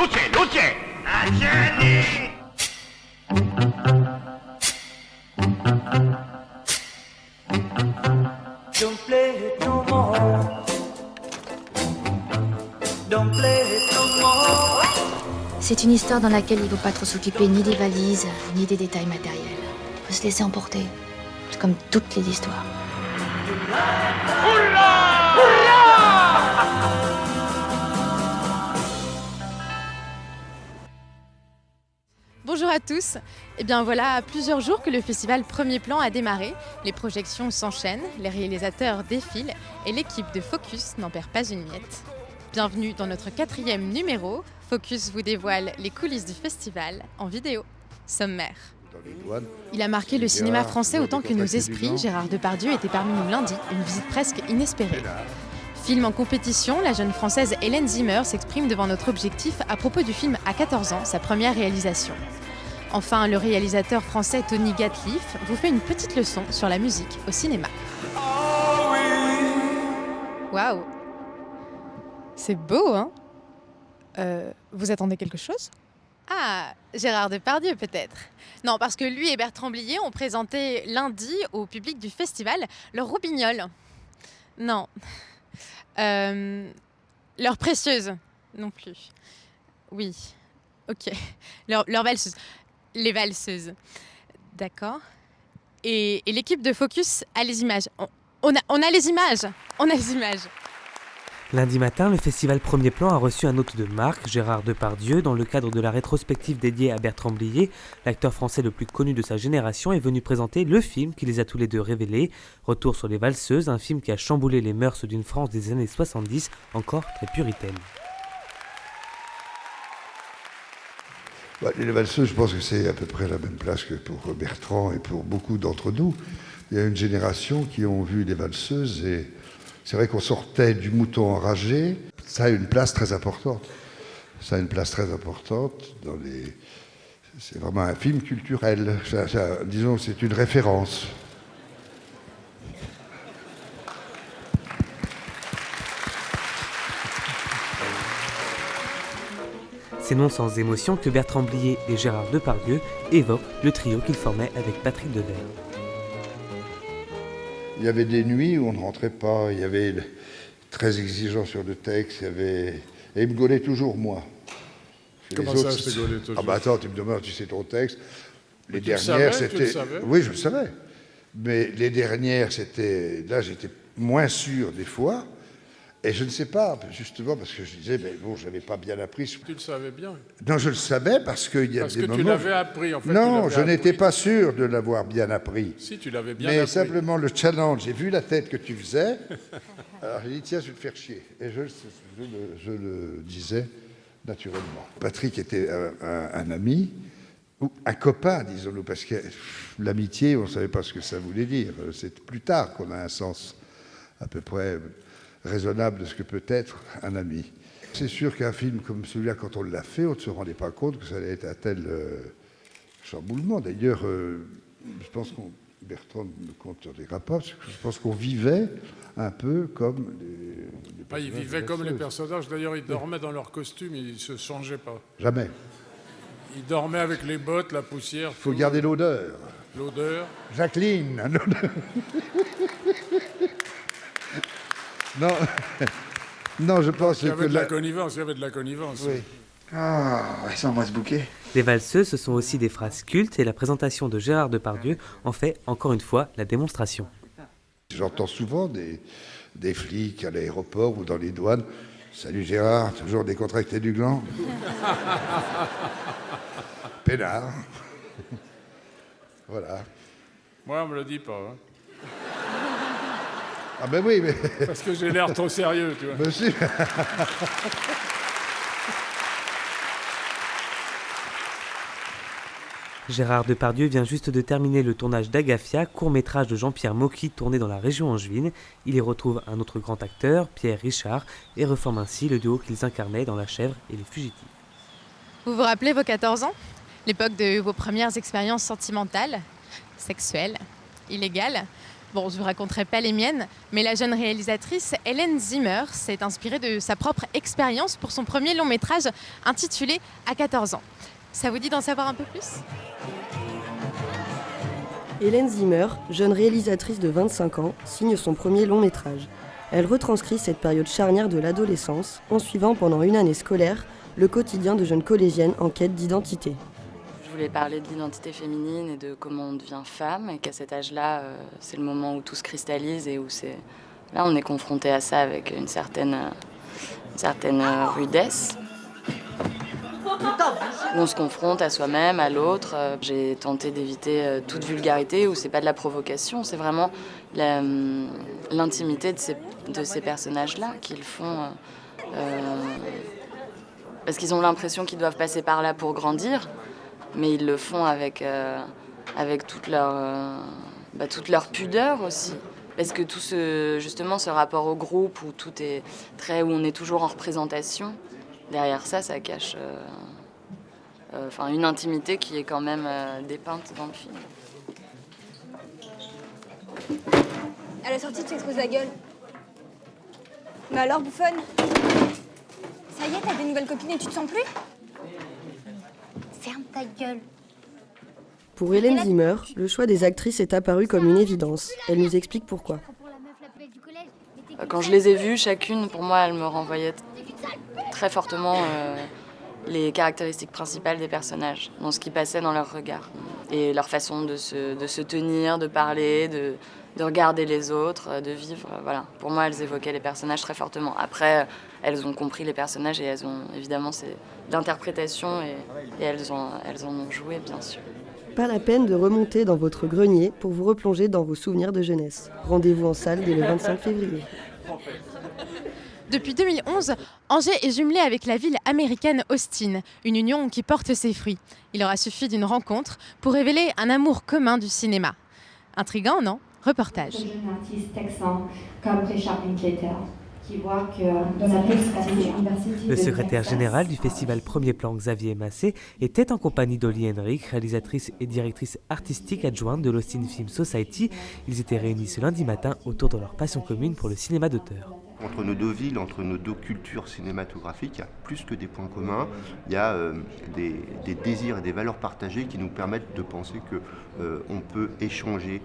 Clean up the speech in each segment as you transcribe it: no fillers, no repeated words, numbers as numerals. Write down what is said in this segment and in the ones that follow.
Don't play it no more. Don't play it no more. C'est une histoire dans laquelle il ne faut pas trop s'occuper ni des valises, ni des détails matériels. Il faut se laisser emporter. C'est comme toutes les histoires. Bonjour à tous. Eh bien voilà plusieurs jours que le festival Premier Plan a démarré. Les projections s'enchaînent, les réalisateurs défilent et l'équipe de Focus n'en perd pas une miette. Bienvenue dans notre 4e numéro. Focus vous dévoile les coulisses du festival en vidéo. Sommaire. Il a marqué le cinéma français autant que nos esprits. Gérard Depardieu était parmi nous lundi, une visite presque inespérée. Film en compétition, la jeune française Hélène Zimmer s'exprime devant notre objectif à propos du film à 14 ans, sa première réalisation. Enfin, le réalisateur français Tony Gatliff vous fait une petite leçon sur la musique au cinéma. Waouh! C'est beau, hein? Vous attendez quelque chose? Ah, Gérard Depardieu peut-être. Non, parce que lui et Bertrand Blier ont présenté lundi au public du festival leur roubignoles. Non. Leur précieuse non plus. Oui, ok. Leur valseuse. Les valseuses. D'accord. Et l'équipe de Focus a les images. On a les images. On a les images. Lundi matin, le festival Premier Plan a reçu un hôte de marque, Gérard Depardieu, dans le cadre de la rétrospective dédiée à Bertrand Blier. L'acteur français le plus connu de sa génération est venu présenter le film qui les a tous les deux révélés. Retour sur les valseuses, un film qui a chamboulé les mœurs d'une France des années 70, encore très puritaine. Les valseuses, je pense que c'est à peu près la même place que pour Bertrand et pour beaucoup d'entre nous. Il y a une génération qui ont vu les valseuses et c'est vrai qu'on sortait du mouton enragé. Ça a une place très importante. C'est vraiment un film culturel. Disons que c'est une référence. C'est non sans émotion que Bertrand Blier et Gérard Depardieu évoquent le trio qu'ils formaient avec Patrick Devers. Il y avait des nuits où on ne rentrait pas, il y avait très exigeant sur le texte, et il me gaulait toujours, moi. Comment ça, je te gaulais toujours? Ah bah attends, tu me demandes, tu sais ton texte. Les tu dernières, savais, c'était... tu le savais? Oui, je le savais. Mais les dernières, c'était... Là, j'étais moins sûr des fois. Et je ne sais pas, justement, parce que je disais, mais bon, je n'avais pas bien appris. Tu le savais bien. Non, je le savais parce qu'il y a Parce des que moments... tu l'avais appris, en fait. Non, je n'étais pas sûr de l'avoir bien appris. Si, tu l'avais bien mais appris. simplement le challenge, j'ai vu la tête que tu faisais, alors j'ai dit tiens, je vais te faire chier. Et je le disais naturellement. Patrick était un ami, ou un copain, disons-nous, parce que l'amitié, on ne savait pas ce que ça voulait dire. C'est plus tard qu'on a un sens à peu près raisonnable de ce que peut être un ami. C'est sûr qu'un film comme celui-là, quand on l'a fait, on ne se rendait pas compte que ça allait être un tel chamboulement. D'ailleurs, je pense qu'on... Bertrand me compte sur des rapports, parce que je pense qu'on vivait un peu comme les ils vivaient comme les personnages. D'ailleurs, ils dormaient dans leur costume, ils ne se changeaient pas. Jamais. Ils dormaient avec les bottes, la poussière. Il faut garder l'odeur. L'odeur. Jacqueline. Non, non, je pense qu'il y avait que de la connivence. Il y avait de la connivence. Oui. Ah, ouais, ça embrasse bouquet. Les valseuses, ce sont aussi des phrases cultes et la présentation de Gérard Depardieu en fait encore une fois la démonstration. J'entends souvent des flics à l'aéroport ou dans les douanes. Salut Gérard, toujours décontracté du gland. Pénard. Voilà. Moi, on me le dit pas. Hein. Ah ben oui, mais... Parce que j'ai l'air trop sérieux, tu vois. Monsieur. Gérard Depardieu vient juste de terminer le tournage d'Agafia, court-métrage de Jean-Pierre Mocky tourné dans la région angevine. Il y retrouve un autre grand acteur, Pierre Richard, et reforme ainsi le duo qu'ils incarnaient dans La Chèvre et Les Fugitifs. Vous vous rappelez vos 14 ans? L'époque de vos premières expériences sentimentales, sexuelles, illégales? Bon, je ne vous raconterai pas les miennes, mais la jeune réalisatrice Hélène Zimmer s'est inspirée de sa propre expérience pour son premier long métrage intitulé « À 14 ans ». Ça vous dit d'en savoir un peu plus ? Hélène Zimmer, jeune réalisatrice de 25 ans, signe son premier long métrage. Elle retranscrit cette période charnière de l'adolescence en suivant pendant une année scolaire le quotidien de jeunes collégiennes en quête d'identité. Je voulais parler de l'identité féminine et de comment on devient femme, et qu'à cet âge-là, c'est le moment où tout se cristallise et où là, on est confronté à ça avec une certaine rudesse. Où on se confronte à soi-même, à l'autre. J'ai tenté d'éviter toute vulgarité, où c'est pas de la provocation, c'est vraiment l'intimité de ces personnages-là qu'ils font. Parce qu'ils ont l'impression qu'ils doivent passer par là pour grandir, mais ils le font avec toute leur pudeur aussi. Parce que tout ce rapport au groupe où où on est toujours en représentation, derrière ça cache une intimité qui est quand même dépeinte dans le film. À la sortie, tu t'exposes la gueule. Mais alors, bouffonne? Ça y est, t'as des nouvelles copines et tu te sens plus? Ferme ta gueule. Pour Hélène Zimmer, le choix des actrices est apparu comme une évidence. Elle nous explique pourquoi. Quand je les ai vues, chacune, pour moi, elle me renvoyait très fortement les caractéristiques principales des personnages, dans ce qui passait dans leur regard. Et leur façon de se tenir, de parler, de regarder les autres, de vivre. Voilà. Pour moi, elles évoquaient les personnages très fortement. Après, elles ont compris les personnages et évidemment, c'est l'interprétation et elles en ont joué, bien sûr. Pas la peine de remonter dans votre grenier pour vous replonger dans vos souvenirs de jeunesse. Rendez-vous en salle dès le 25 février. Depuis 2011, Angers est jumelée avec la ville américaine Austin, une union qui porte ses fruits. Il aura suffi d'une rencontre pour révéler un amour commun du cinéma. Intriguant, non ? Reportage. Un jeune artiste texan comme Richard Linklater, qui voit que dans la université. Le secrétaire général du festival Premier Plan, Xavier Massé, était en compagnie d'Oli Henrich, réalisatrice et directrice artistique adjointe de l'Austin Film Society. Ils étaient réunis ce lundi matin autour de leur passion commune pour le cinéma d'auteur. Entre nos deux villes, entre nos deux cultures cinématographiques, il y a plus que des points communs, il y a des désirs et des valeurs partagées qui nous permettent de penser qu'on peut échanger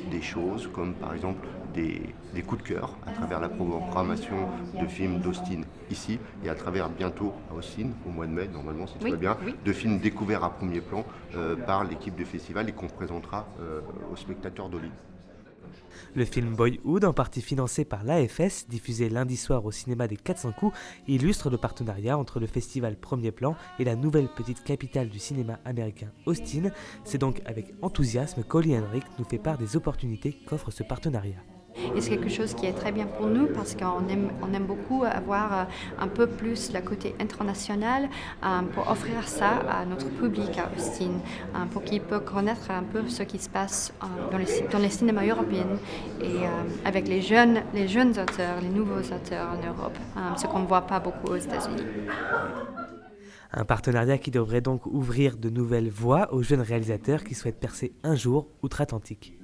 des choses comme par exemple des coups de cœur à travers la programmation de films d'Austin ici et à travers bientôt à Austin au mois de mai, normalement si tout va bien, de films découverts à Premier Plan par l'équipe du festival et qu'on présentera aux spectateurs d'Oli. Le film Boyhood, en partie financé par l'AFS, diffusé lundi soir au cinéma des 400 coups, illustre le partenariat entre le festival Premier Plan et la nouvelle petite capitale du cinéma américain Austin. C'est donc avec enthousiasme qu'Oli Henrich nous fait part des opportunités qu'offre ce partenariat. Et c'est quelque chose qui est très bien pour nous parce qu'on aime beaucoup avoir un peu plus le côté international pour offrir ça à notre public à Austin, pour qu'il puisse connaître un peu ce qui se passe dans les cinémas européens et avec les jeunes auteurs, les nouveaux auteurs en Europe, ce qu'on ne voit pas beaucoup aux États-Unis. Un partenariat qui devrait donc ouvrir de nouvelles voies aux jeunes réalisateurs qui souhaitent percer un jour outre-Atlantique.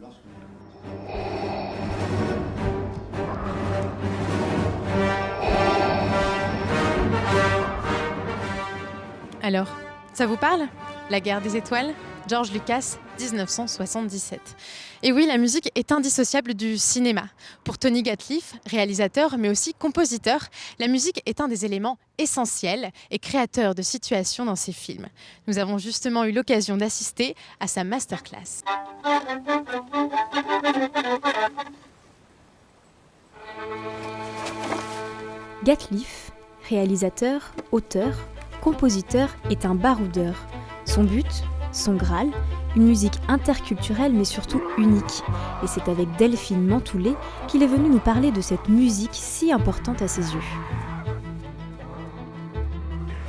Alors, ça vous parle ? La guerre des étoiles ? George Lucas, 1977. Et oui, la musique est indissociable du cinéma. Pour Tony Gatliff, réalisateur mais aussi compositeur, la musique est un des éléments essentiels et créateur de situations dans ses films. Nous avons justement eu l'occasion d'assister à sa masterclass. Gatliff, réalisateur, auteur, compositeur, est un baroudeur. Son but, son Graal, une musique interculturelle mais surtout unique. Et c'est avec Delphine Mantoulé qu'il est venu nous parler de cette musique si importante à ses yeux.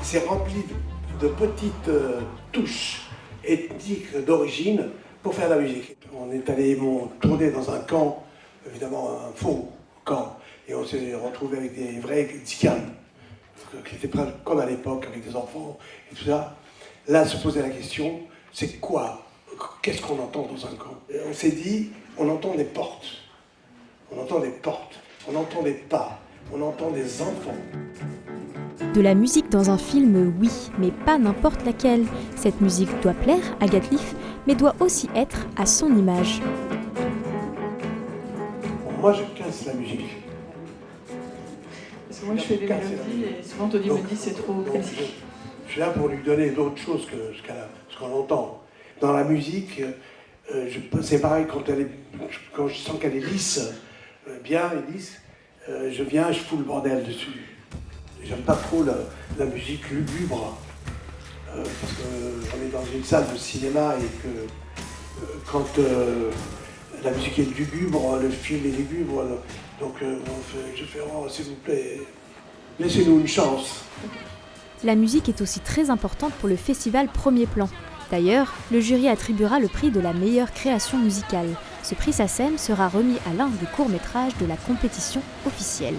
C'est rempli de petites touches ethniques d'origine pour faire de la musique. On est allé tourner dans un camp, évidemment un faux camp, et on s'est retrouvé avec des vrais Tsiganes, qui étaient comme à l'époque, avec des enfants et tout ça. Là, se poser la question, c'est quoi ? Qu'est-ce qu'on entend dans un camp ? Et on s'est dit, on entend des portes, on entend des portes, on entend des pas, on entend des enfants. De la musique dans un film, oui, mais pas n'importe laquelle. Cette musique doit plaire à Gatliff, mais doit aussi être à son image. Moi, je casse la musique. Parce que moi, je fais des mélodies et souvent Tony me dit c'est trop précis. Je suis là pour lui donner d'autres choses que ce qu'on entend. Dans la musique, c'est pareil, quand je sens qu'elle est lisse, bien et lisse, je viens, je fous le bordel dessus. J'aime pas trop la musique lugubre, parce qu'on est dans une salle de cinéma et que quand la musique est lugubre, le film est lugubre, donc je fais « Oh, s'il vous plaît, laissez-nous une chance ». La musique est aussi très importante pour le festival Premier Plan. D'ailleurs, le jury attribuera le prix de la meilleure création musicale. Ce prix SACEM sera remis à l'un des courts-métrages de la compétition officielle.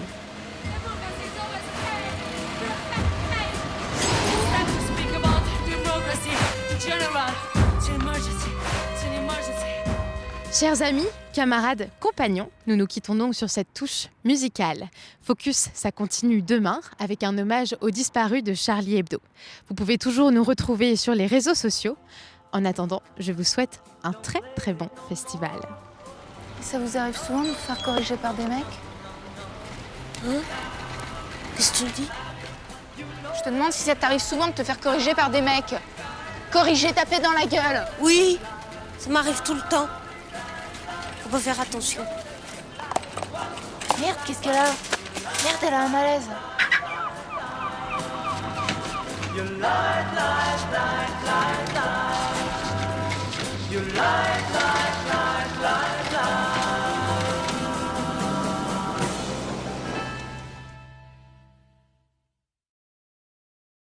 Chers amis, camarades, compagnons, nous nous quittons donc sur cette touche musicale. Focus, ça continue demain avec un hommage aux disparus de Charlie Hebdo. Vous pouvez toujours nous retrouver sur les réseaux sociaux. En attendant, je vous souhaite un très très bon festival. Ça vous arrive souvent de vous faire corriger par des mecs? Hein? Qu'est-ce que tu me dis? Je te demande si ça t'arrive souvent de te faire corriger par des mecs. Corriger, taper dans la gueule. Oui, ça m'arrive tout le temps. Faut pas faire attention. Merde, qu'est-ce qu'elle a? Merde, elle a un malaise. You light, light, light, light, light. You light, light.